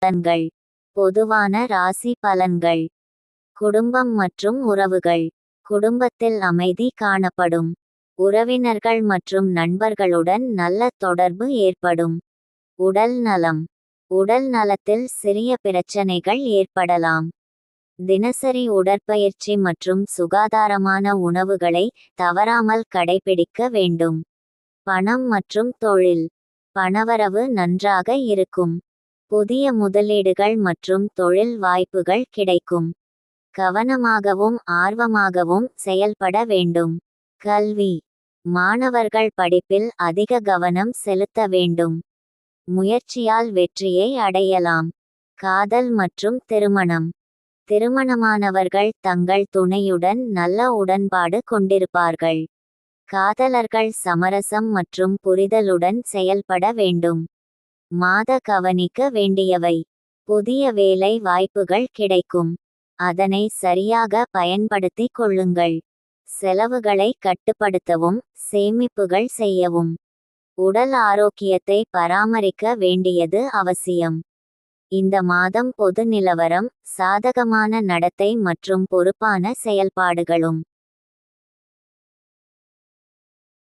பலன்கள். பொதுவான ராசி பலன்கள். குடும்பம் மற்றும் உறவுகள். குடும்பத்தில் அமைதி காணப்படும். உறவினர்கள் மற்றும் நண்பர்களுடன் நல்ல தொடர்பு ஏற்படும். உடல் நலம். உடல் நலத்தில் சிறிய பிரச்சனைகள் ஏற்படலாம். தினசரி உடற்பயிற்சி மற்றும் சுகாதாரமான உணவுகளை தவறாமல் கடைபிடிக்க வேண்டும். பணம் மற்றும் தொழில். பணவரவு நன்றாக இருக்கும். புதிய முதலீடுகள் மற்றும் தொழில் வாய்ப்புகள் கிடைக்கும். கவனமாகவும் ஆர்வமாகவும் செயல்பட வேண்டும். கல்வி. மாணவர்கள் படிப்பில் அதிக கவனம் செலுத்த வேண்டும். முயற்சியால் வெற்றியை அடையலாம். காதல் மற்றும் திருமணம். திருமணமானவர்கள் தங்கள் துணையுடன் நல்ல உடன்பாடு கொண்டிருப்பார்கள். காதலர்கள் சமரசம் மற்றும் புரிதலுடன் செயல்பட வேண்டும். மாத கவனிக்க வேண்டியவை. புதிய வேலை வாய்ப்புகள் கிடைக்கும். அதனை சரியாக பயன்படுத்திக் கொள்ளுங்கள். செலவுகளை கட்டுப்படுத்தவும் சேமிப்புகள் செய்யவும். உடல் ஆரோக்கியத்தை பராமரிக்க வேண்டியது அவசியம். இந்த மாதம் பொது நிலவரம் சாதகமான நடத்தை மற்றும் பொறுப்பான செயல்பாடுகளும்.